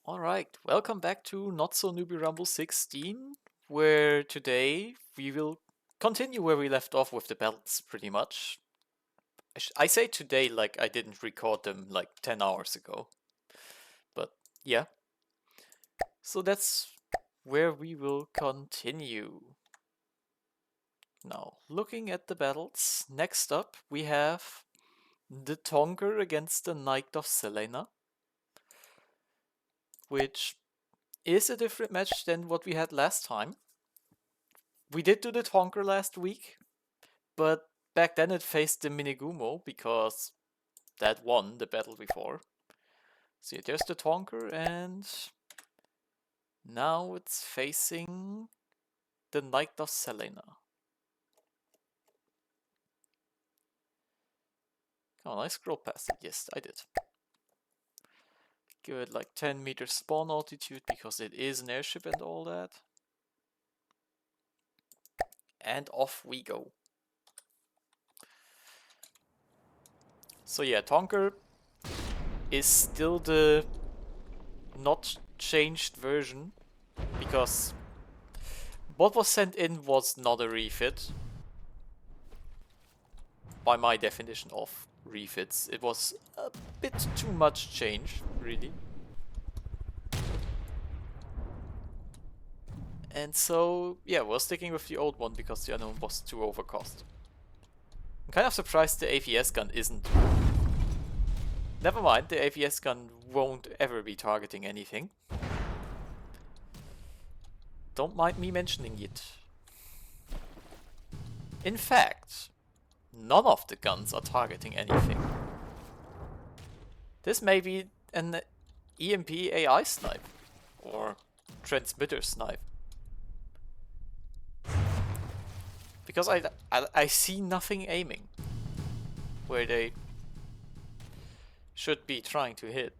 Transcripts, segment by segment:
Alright, welcome back to Not-so-Newbee Rumble 16, where today we will continue where we left off with the battles, pretty much. I say today like I didn't record them like 10 hours ago. But yeah. So that's where we will continue. Now, looking at the battles, next up we have the Tonker against the Knight of Selena, which is a different match than what we had last time. We did do the Tonker last week, but back then it faced the Minigumo because that won the battle before. So yeah, there's the Tonker, and now it's facing the Knight of Selena. Come on, I scrolled past it. Yes, I did. Give it like 10 meters spawn altitude because it is an airship and all that. And off we go. So yeah, Tonker is still the not changed version because what was sent in was not a refit. By my definition of refits, it was a bit too much change, really. And so, yeah, we're sticking with the old one because the other one was too overcost. I'm kind of surprised the AVS gun isn't. Never mind, the AVS gun won't ever be targeting anything. Don't mind me mentioning it. In fact, none of the guns are targeting anything. This may be an EMP AI snipe or transmitter snipe. Because I see nothing aiming where they should be trying to hit.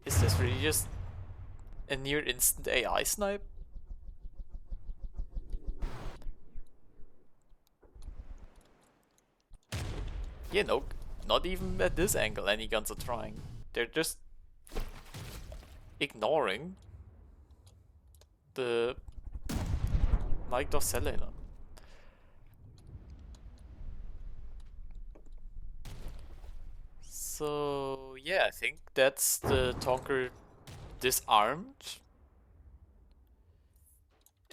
Is this really just a near instant AI snipe? Yeah, no, not even at this angle any guns are trying. They're just ignoring the Knight of Selena. So yeah, I think that's the Tonker disarmed.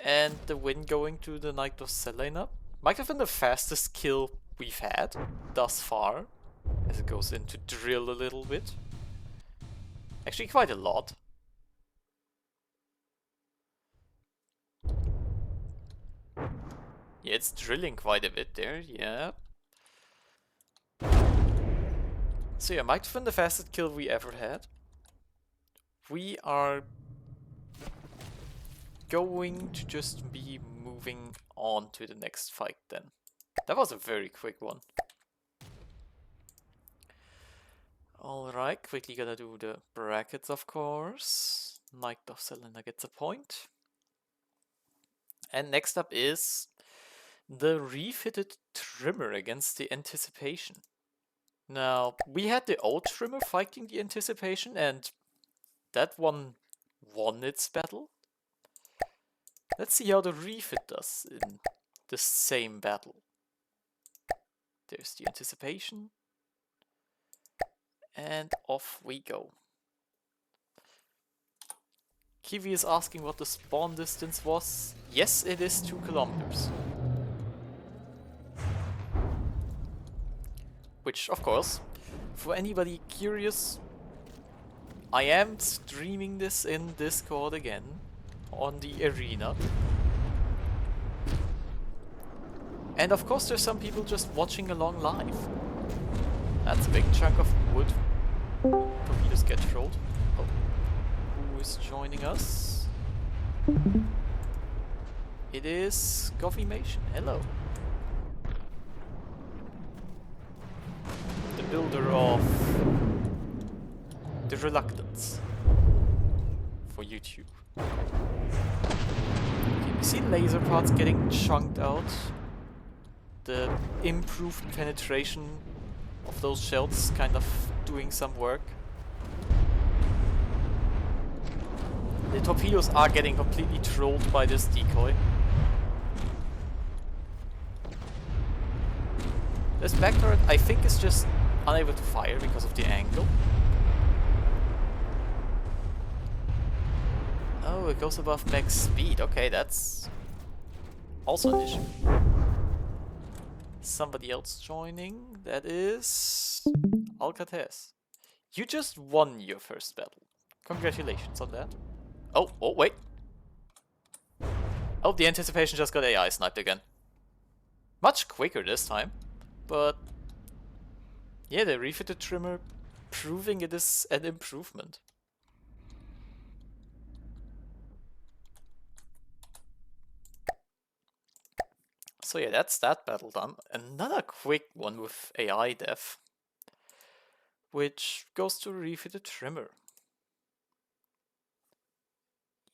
And the win going to the Knight of Selena. Might have been the fastest kill we've had thus far, as it goes into drill a little bit. Actually quite a lot. Yeah, it's drilling quite a bit there, yeah. So yeah, might have been the fastest kill we ever had. We are going to just be moving on to the next fight then. That was a very quick one. Alright, quickly gonna do the brackets, of course. Knight of Selena gets a point. And next up is the refitted trimmer against the Anticipation. Now, we had the old trimmer fighting the Anticipation, and that one won its battle. Let's see how the refit does in the same battle. There's the Anticipation. And off we go. Kiwi is asking what the spawn distance was. Yes, it is 2 kilometers. Which, of course, for anybody curious, I am streaming this in Discord again, on the arena. And of course there's some people just watching along live. That's a big chunk of wood. Torpedoes get trolled. Oh. Who is joining us? It is Govimation. Hello. The builder of the Reluctance for YouTube. Okay, we see laser parts getting chunked out. The improved penetration of those shells kind of doing some work. The torpedoes are getting completely trolled by this decoy. This back turret, I think, is just unable to fire because of the angle. Oh, it goes above max speed. Okay, that's also an issue. Somebody else joining. That is Alcatraz. You just won your first battle. Congratulations on that. Oh, wait. Oh, the anticipation just got AI sniped again. Much quicker this time. But yeah, the refitted trimmer proving it is an improvement. So yeah, that's that battle done. Another quick one with AI death, which goes to refitted trimmer.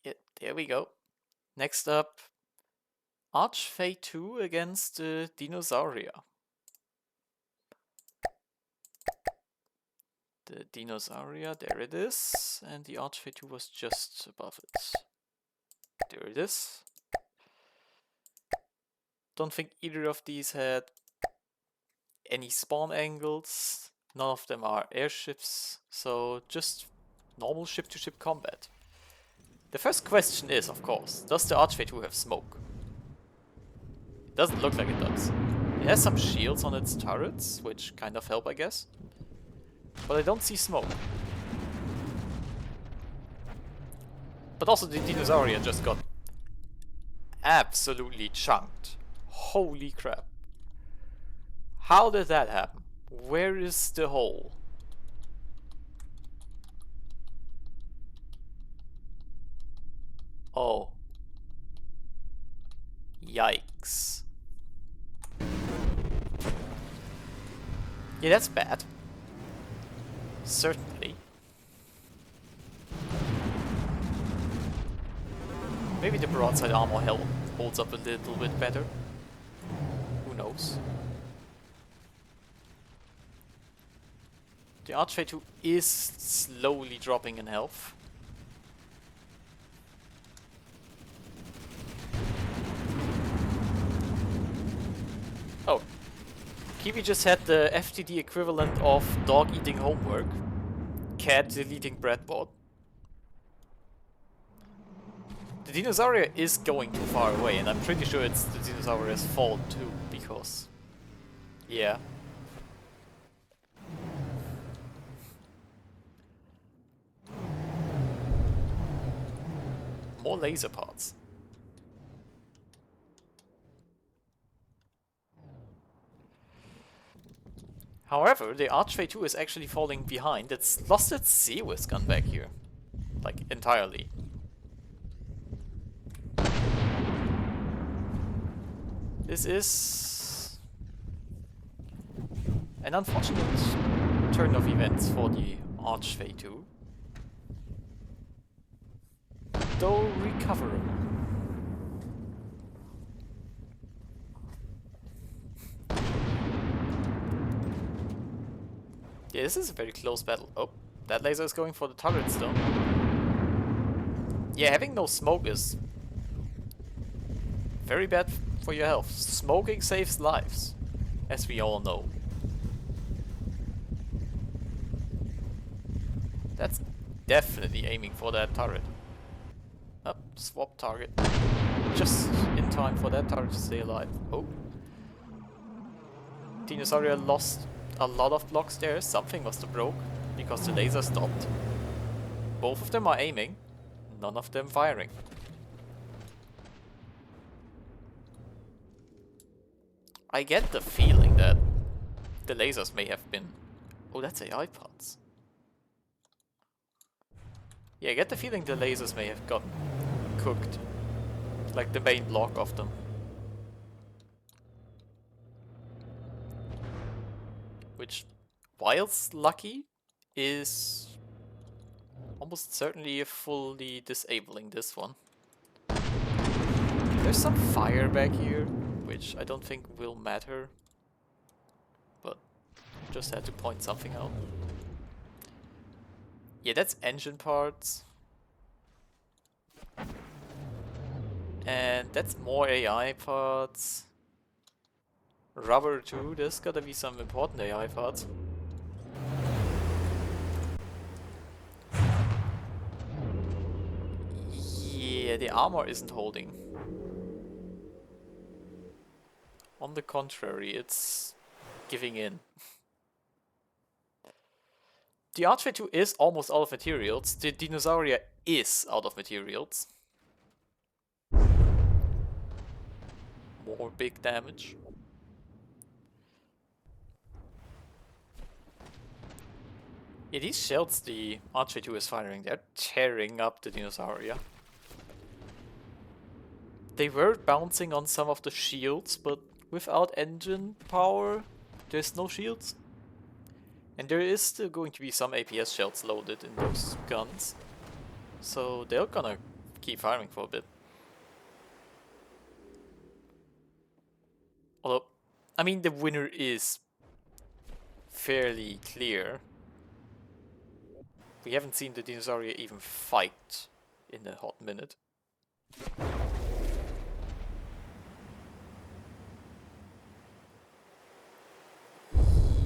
Yeah, there we go. Next up, Archfey II against Dinosauria. The Dinosauria, there it is, and the Archfey II was just above it. There it is. Don't think either of these had any spawn angles. None of them are airships, so just normal ship-to-ship combat. The first question is, of course, does the Archfey II have smoke? It doesn't look like it does. It has some shields on its turrets, which kind of help, I guess. But I don't see smoke. But also the Dinosauria just got absolutely chunked. Holy crap. How did that happen? Where is the hole? Oh. Yikes. Yeah, that's bad. Certainly. Maybe the broadside armor holds up a little bit better. Who knows? The Archfey II is slowly dropping in health. Oh. Kiwi just had the FTD equivalent of dog eating homework. Cat deleting breadboard. The Dinosauria is going too far away, and I'm pretty sure it's the Dinosauria's fault too, because... yeah. More laser parts. However, the Archfey II is actually falling behind. It's lost its Sea-Whiz gun back here. Like, entirely. This is an unfortunate turn of events for the Archfey II. Though recoverable. Yeah, this is a very close battle. Oh, that laser is going for the turrets though. Yeah, having no smoke is very bad for your health. Smoking saves lives, as we all know. That's definitely aiming for that turret. Up, swap target. Just in time for that turret to stay alive. Oh. Dinosauria lost a lot of blocks there. Something must have broke, because the laser stopped. Both of them are aiming, none of them firing. I get the feeling that the lasers may have been... oh, that's AI parts. Yeah, I get the feeling the lasers may have gotten cooked. Like the main block of them. Which, whilst lucky, is almost certainly fully disabling this one. There's some fire back here, which I don't think will matter. But Just had to point something out. Yeah, that's engine parts. And that's more AI parts. Rubber too, there's gotta be some important AI parts. Yeah, the armor isn't holding. On the contrary, it's giving in. The Archfey II is almost out of materials. The Dinosauria is out of materials. More big damage. Yeah, these shells the Archfey II is firing, they're tearing up the Dinosauria. They were bouncing on some of the shields, but without engine power, there's no shields. And there is still going to be some APS shells loaded in those guns. So they're gonna keep firing for a bit. Although, I mean, the winner is fairly clear. We haven't seen the Dinosauria even fight in a hot minute.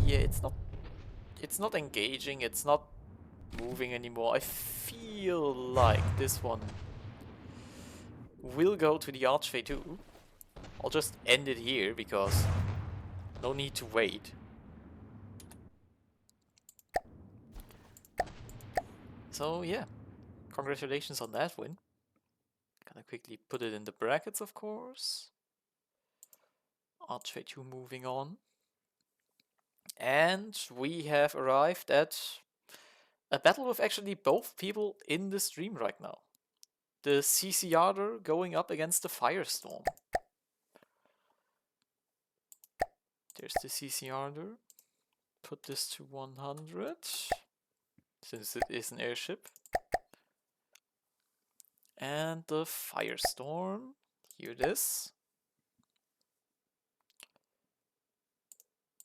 Yeah, it's not engaging, it's not moving anymore. I feel like this one will go to the Archfey II. I'll just end it here because no need to wait. So yeah, congratulations on that win. Gonna quickly put it in the brackets, of course. Archfey II moving on. And we have arrived at a battle with actually both people in the stream right now. The Cesiarder going up against the Firestorm. There's the Cesiarder. Put this to 100, since it is an airship. And the Firestorm. Here it is.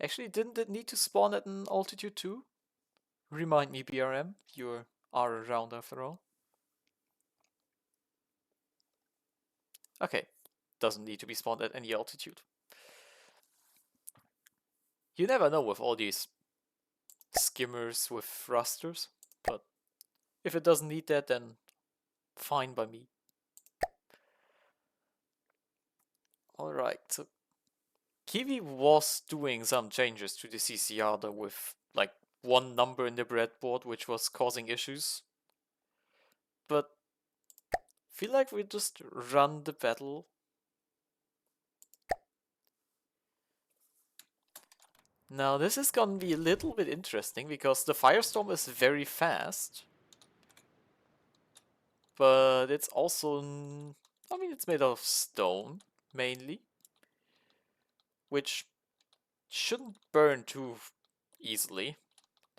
Actually, didn't it need to spawn at an altitude too? Remind me, BRM, you are around after all. Okay, doesn't need to be spawned at any altitude. You never know with all these skimmers with thrusters, but if it doesn't need that, then fine by me. Alright, so Kiwi was doing some changes to the Cesiarder with like one number in the breadboard which was causing issues. But feel like we just run the battle. Now this is gonna be a little bit interesting because the Firestorm is very fast. But it's also, I mean, it's made of stone mainly, which shouldn't burn too easily.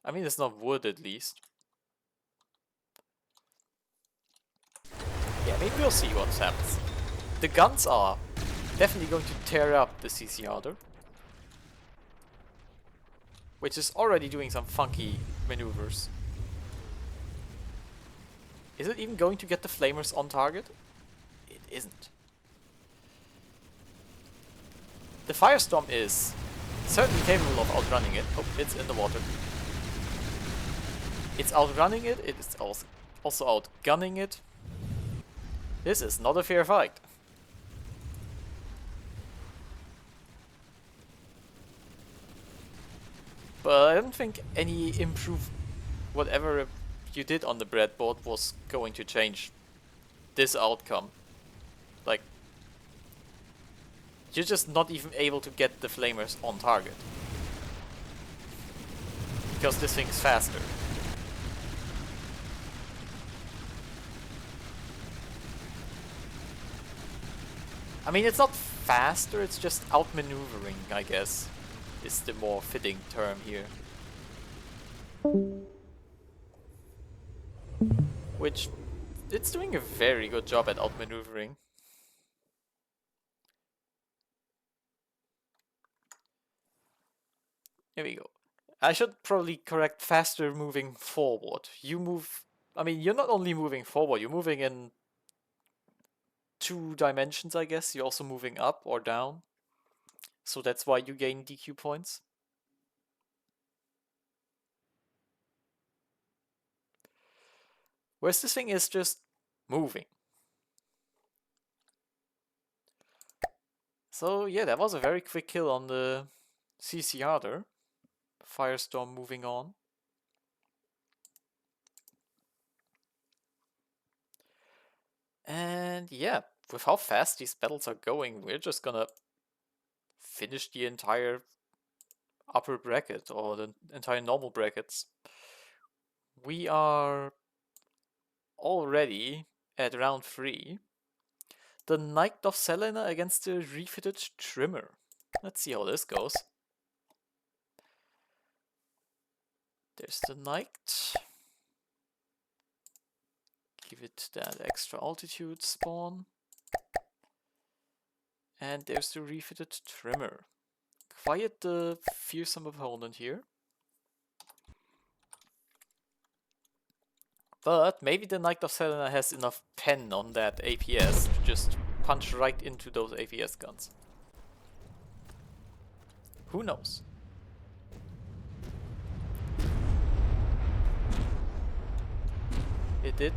I mean, it's not wood at least. Yeah, maybe we'll see what happens. The guns are definitely going to tear up the Cesiarder, which is already doing some funky maneuvers. Is it even going to get the flamers on target? It isn't. The Firestorm is certainly capable of outrunning it. Oh, it's in the water. It's outrunning it, it is also outgunning it. This is not a fair fight. But I don't think any whatever you did on the breadboard was going to change this outcome. Like, you're just not even able to get the flamers on target. Because this thing's faster. I mean, it's not faster, it's just outmaneuvering, I guess, is the more fitting term here. Which, it's doing a very good job at outmaneuvering. Here we go. I should probably correct faster moving forward. You move... I mean, you're not only moving forward, you're moving in 2 dimensions, I guess. You're also moving up or down. So that's why you gain DQ points. Whereas this thing is just moving. So yeah, that was a very quick kill on the Cesiarder. Firestorm moving on. And yeah, with how fast these battles are going, we're just gonna finish the entire upper bracket or the entire normal brackets. We are already at round 3. The Knight of Selena against the refitted Trimmer. Let's see how this goes. There's the Knight. Give it that extra altitude spawn. And there's the refitted Trimmer. Quiet the fearsome opponent here. But maybe the Knight of Selena has enough pen on that APS to just punch right into those APS guns. Who knows? It did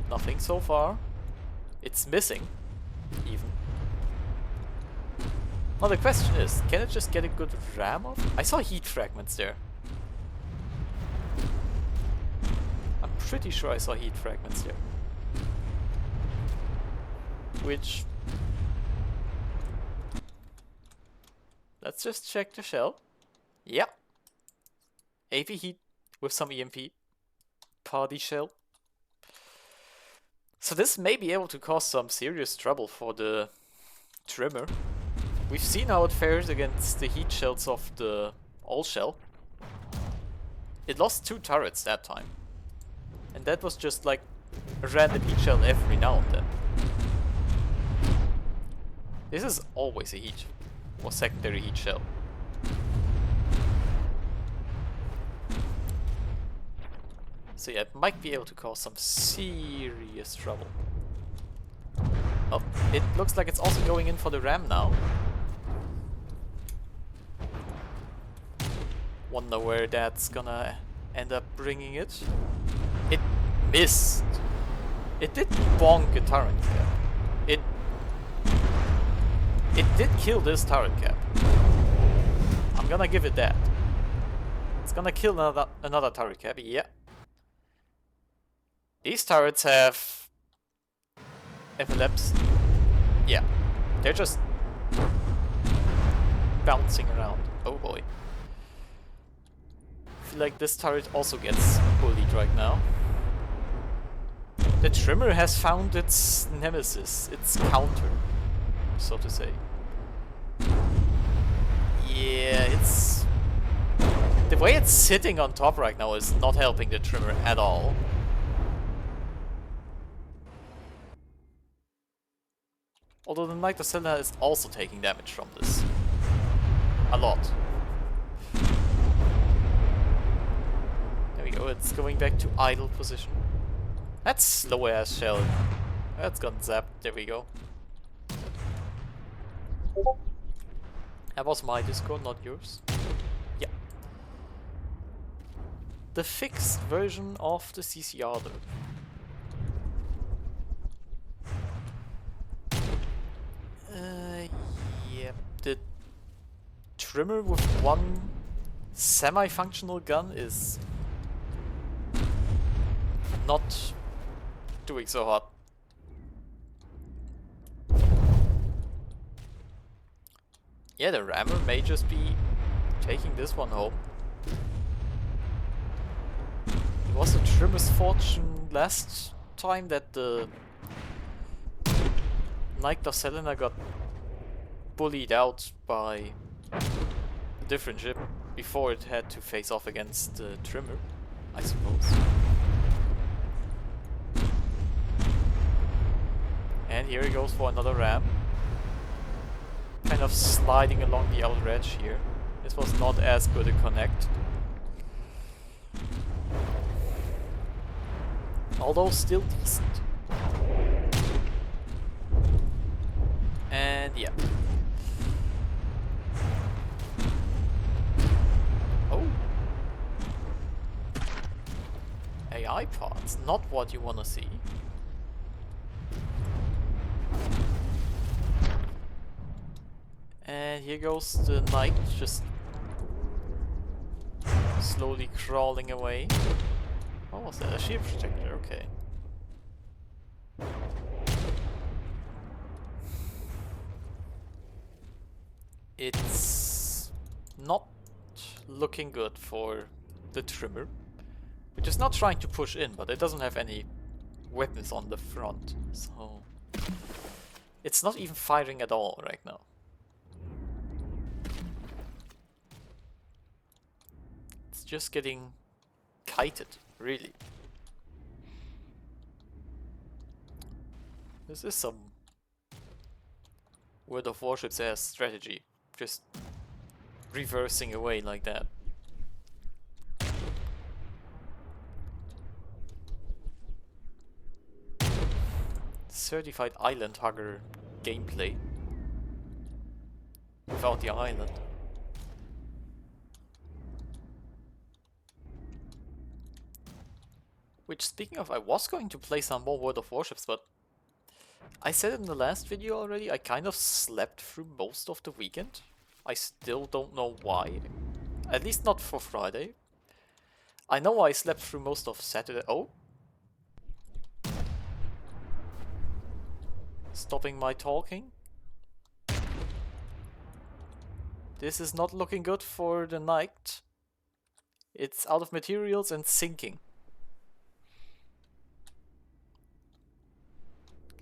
nothing so far. It's missing, even. Now the question is, can it just get a good ram off? I saw heat fragments there. I'm pretty sure I saw heat fragments there. Which... let's just check the shell. Yeah. AP heat with some EMP. Party shell. So this may be able to cause some serious trouble for the Trimmer. We've seen how it fares against the heat shells of the all shell. It lost 2 turrets that time. And that was just like a random heat shell every now and then. This is always a heat or secondary heat shell. So yeah, it might be able to cause some serious trouble. Oh, it looks like it's also going in for the ram now. Wonder where that's gonna end up bringing it. It missed. It did bonk a turret cap. It did kill this turret cap. I'm gonna give it that. It's gonna kill another turret cap, yeah. These turrets have epilepsy. Yeah, they're just bouncing around. Oh boy. I feel like this turret also gets bullied right now. The Trimmer has found its nemesis, its counter, so to say. Yeah, it's... the way it's sitting on top right now is not helping the Trimmer at all. Although the Knight of Selena is also taking damage from this. A lot. There we go, it's going back to idle position. That's slow ass shell. That's gone zapped, there we go. That was my Discord, not yours. Yeah. The fixed version of the Cesiarder. Yeah, the Trimmer with 1 semi-functional gun is not doing so hot. Yeah, the rammer may just be taking this one home. It was the Trimmer's fortune last time that the Knight of Selena got bullied out by a different ship before it had to face off against the Trimmer, I suppose. And here he goes for another ram. Kind of sliding along the outer edge here. This was not as good a connect. Although still decent. And yeah. Oh. AI parts, not what you wanna see. And here goes the knight, just slowly crawling away. What was that? A shield protector, okay. It's not looking good for the trimmer, which is not trying to push in, but it doesn't have any weapons on the front, so it's not even firing at all right now. It's just getting kited, really. This is some World of Warships ass strategy, just reversing away like that. Certified island hugger gameplay without the island. Which, speaking of, I was going to play some more World of Warships, but I said in the last video already, I kind of slept through most of the weekend. I still don't know why. At least not for Friday. I know I slept through most of Saturday. Oh! Stopping my talking. This is not looking good for the knight. It's out of materials and sinking.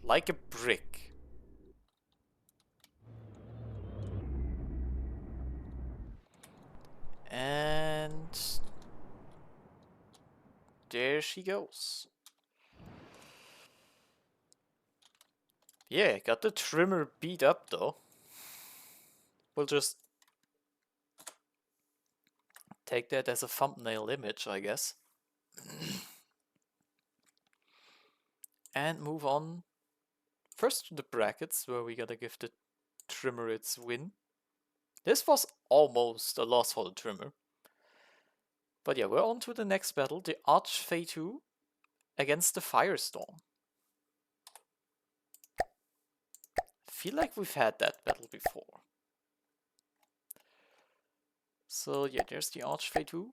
Like a brick. And there she goes. Yeah, got the trimmer beat up though. We'll just take that as a thumbnail image, I guess. And move on first to the brackets, where we gotta give the trimmer its win. This was almost a loss for the trimmer. But yeah, we're on to the next battle, the Archfey II against the Firestorm. Feel like we've had that battle before. So yeah, there's the Archfey II.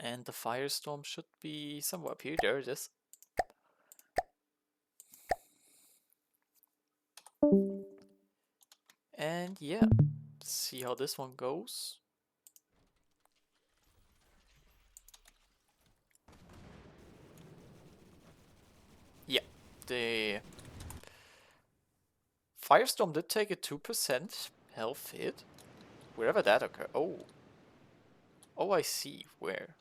And the Firestorm should be somewhere up here. There it is. And yeah, see how this one goes. Yeah, the Firestorm did take a 2% health hit. Wherever that occurred. Oh. Oh, I see. Where?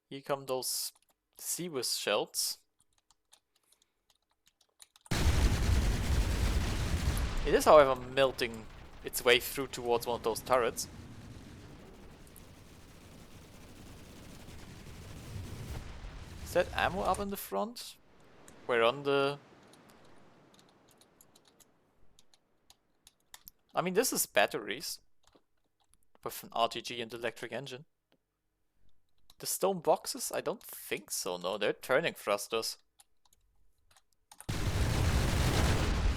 Here come those Seawiss shells. It is, however, melting its way through towards one of those turrets. Is that ammo up in the front? We're on the... I mean, this is batteries with an RTG and electric engine. The stone boxes? I don't think so, no, they're turning thrusters.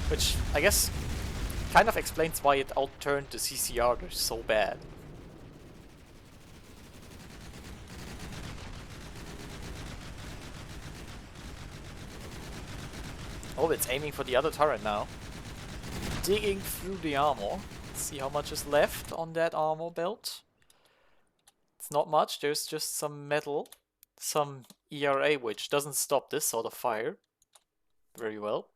Which, I guess, kind of explains why it outturned the Cesiarder so bad. Oh, it's aiming for the other turret now. Digging through the armor. Let's see how much is left on that armor belt. It's not much, there's just some metal, some ERA, which doesn't stop this sort of fire very well.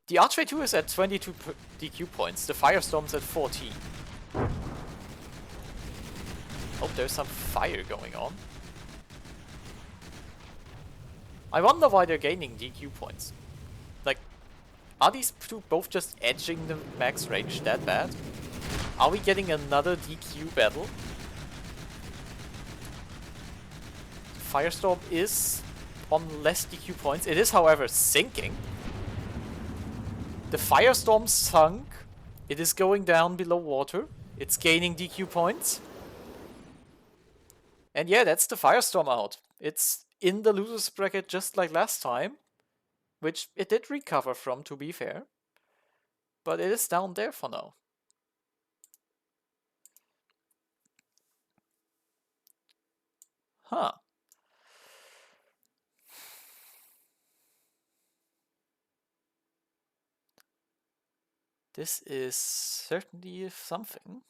The Archfey II is at 22 DQ points, the Firestorm's at 14. Oh, there's some fire going on. I wonder why they're gaining DQ points. Like, Are these two both just edging the max range that bad? Are we getting another DQ battle? Firestorm is on less DQ points. It is, however, sinking. The Firestorm sunk. It is going down below water. It's gaining DQ points. And yeah, that's the Firestorm out. It's in the loser's bracket just like last time, which it did recover from, to be fair. But it is down there for now. Huh. This is certainly something.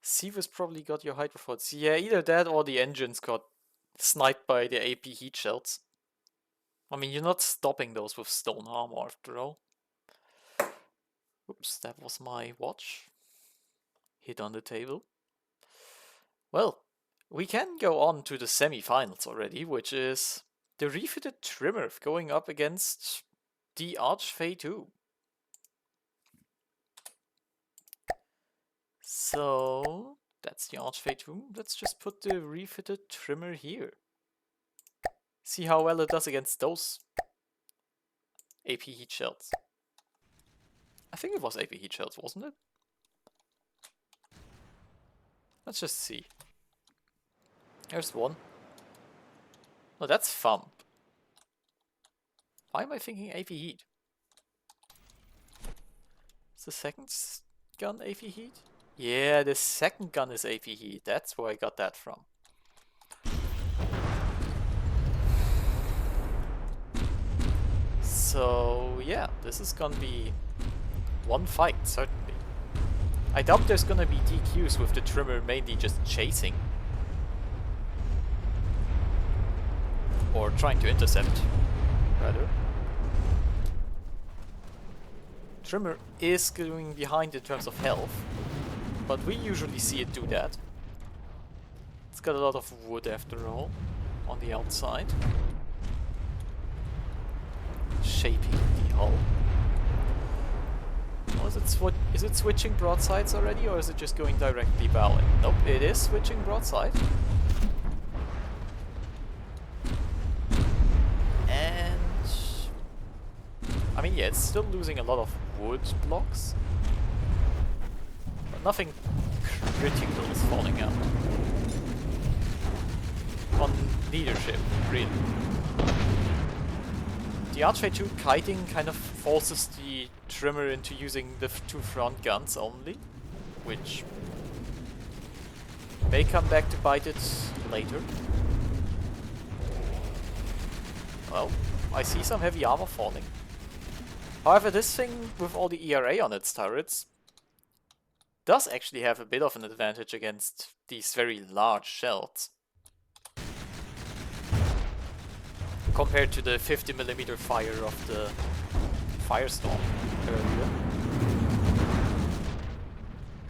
Seavis probably got your hydrophones. Yeah, either that or the engines got sniped by the AP heat shells. I mean, you're not stopping those with stone armor after all. Oops, that was my watch. Hit on the table. Well, we can go on to the semi-finals already, which is the refitted trimmer going up against the Archfey II. So that's the Archfey II. Let's just put the refitted trimmer here. See how well it does against those AP heat shells. I think it was AP heat shells, wasn't it? Let's just see. There's one. No, that's thump. Why am I thinking AP heat? Is the second gun AP heat? Yeah, the second gun is AP heat. That's where I got that from. So yeah, this is gonna be one fight, certainly. I doubt there's gonna be DQs with the trimmer mainly just chasing. Or trying to intercept, rather. Trimmer is going behind in terms of health, but we usually see it do that. It's got a lot of wood after all, on the outside. Shaping the hull. Oh, is it switching broadsides already, or is it just going directly bowing? Nope, it is switching broadside. And I mean, yeah, it's still losing a lot of wood blocks, but nothing critical is falling out. On leadership, really. The Archfey II kiting kind of forces the trimmer into using the two front guns only, which may come back to bite it later. Well, I see some heavy armor falling. However, this thing with all the ERA on its turrets does actually have a bit of an advantage against these very large shells. Compared to the 50mm fire of the Firestorm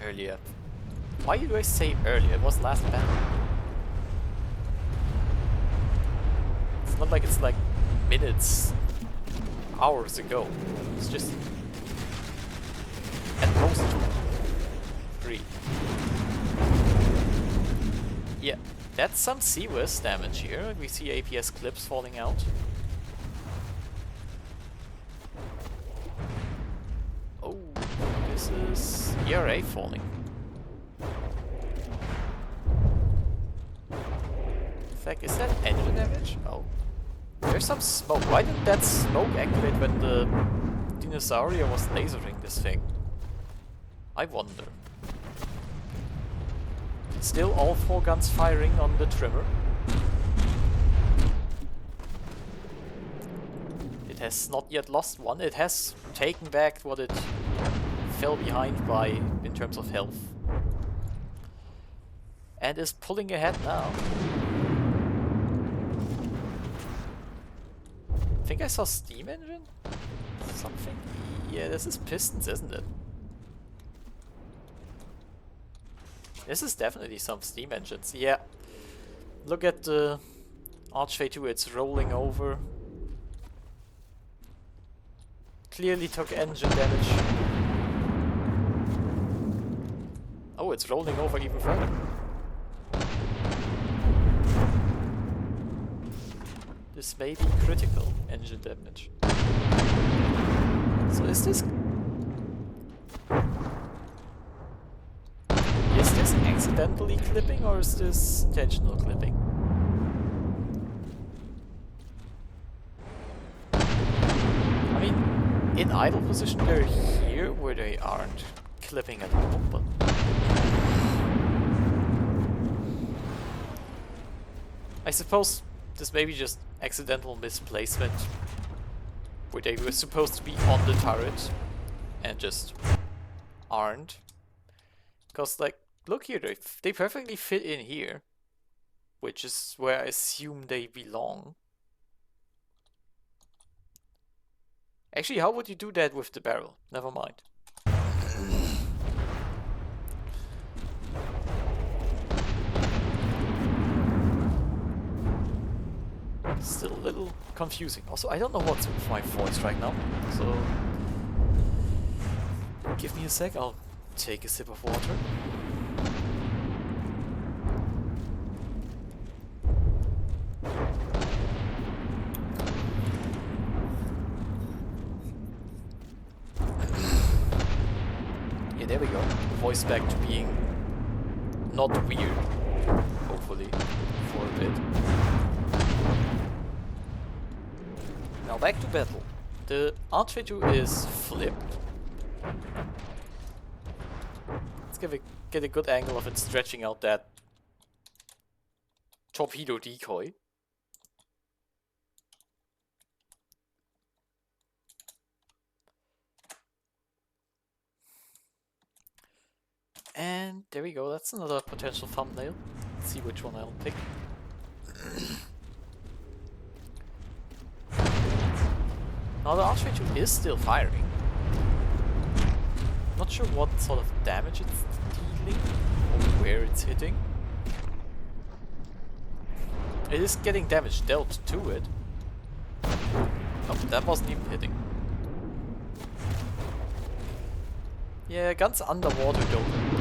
earlier. Why do I say earlier? It was last battle. It's not like it's like minutes, hours ago. It's just at most 3. Yeah. That's some CWIS damage here. We see APS clips falling out. Oh, this is ERA falling. In fact, is that engine damage? Oh. There's some smoke. Why didn't that smoke activate when the Dinosauria was lasering this thing? I wonder. Still all 4 guns firing on the trimmer. It has not yet lost one. It has taken back what it fell behind by in terms of health. And is pulling ahead now. I think I saw steam engine? Something? Yeah, this is pistons, isn't it? This is definitely some steam engines. Yeah. Look at the Archfey II, it's rolling over. clearly took engine damage. Oh, it's rolling over even further. This may be critical engine damage. So is this accidentally clipping or is this intentional clipping? I mean, in idle position they're here where they aren't clipping at all, but I suppose this may be just accidental misplacement where they were supposed to be on the turret and just aren't. Because, like, look here, they perfectly fit in here, which is where I assume they belong. Actually, how would you do that with the barrel? Never mind. Still a little confusing. Also, I don't know what's with my voice right now, so give me a sec, I'll take a sip of water. Yeah, there we go. Voice back to being not weird, hopefully, for a bit. Now back to battle. The Archfey II is flipped. Let's get a good angle of it stretching out that torpedo decoy. And there we go, that's another potential thumbnail. Let's see which one I'll pick. Now the Archfey II is still firing. Not sure what sort of damage it's dealing or where it's hitting. It is getting damage dealt to it. Oh, that wasn't even hitting. Yeah, guns underwater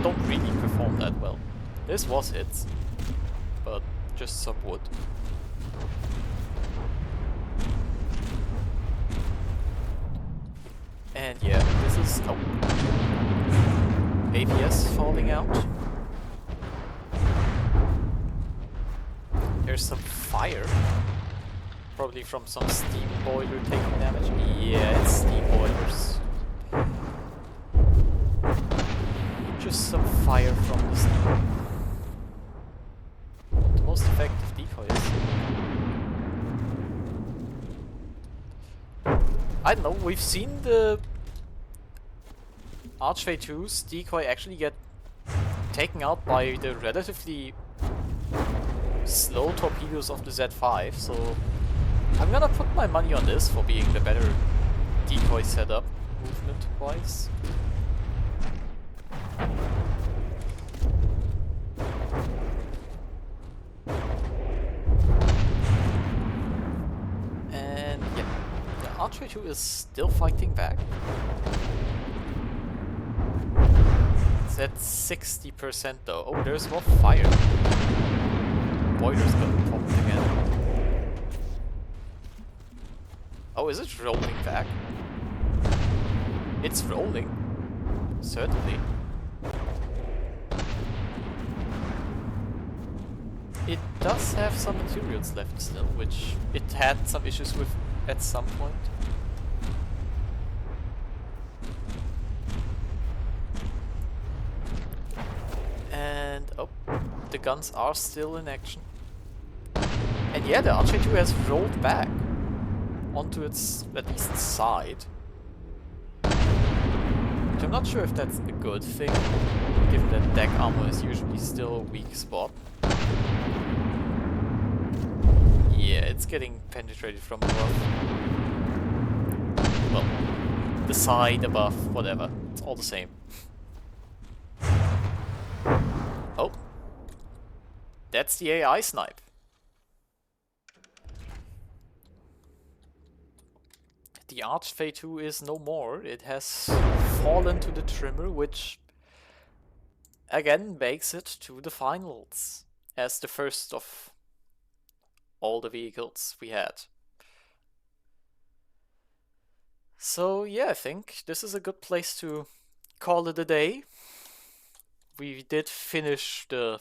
don't really perform that well. This was hits, but just some wood. And yeah, this is... oh. APS falling out. There's some fire. Probably from some steam boiler taking damage. Yeah, it's steam boilers. Just some fire from the steam. The most effective decoys. I don't know, we've seen the Archfey II's decoy actually get taken out by the relatively slow torpedoes of the Z5, so I'm gonna put my money on this for being the better decoy setup, movement-wise. And yeah, the Archfey II is still fighting back. It's at 60% though. Oh, there's more fire. Boiler's got popped again. Oh, is it rolling back? It's rolling. Certainly. It does have some materials left still, which it had some issues with at some point. And oh, the guns are still in action. And yeah, the Archfey II has rolled back onto its at least side. Which I'm not sure if that's a good thing, given that deck armor is usually still a weak spot. Yeah, it's getting penetrated from above. Well, the side, above, whatever. It's all the same. Oh. That's the AI snipe. the Archfey II is no more. It has fallen to the trimmer, which again makes it to the finals as the first of all the vehicles we had. So yeah, I think this is a good place to call it a day. We did finish the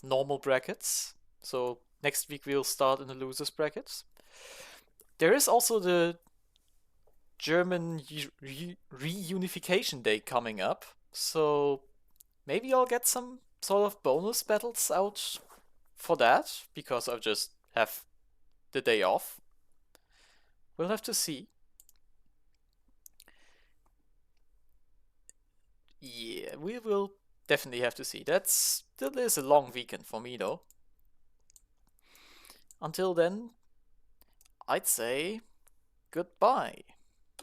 normal brackets, so next week we'll start in the losers brackets. There is also the German reunification day coming up, so maybe I'll get some sort of bonus battles out for that, because I just have the day off. We'll have to see. Yeah, we will definitely have to see. That still is a long weekend for me though. Until then, I'd say goodbye.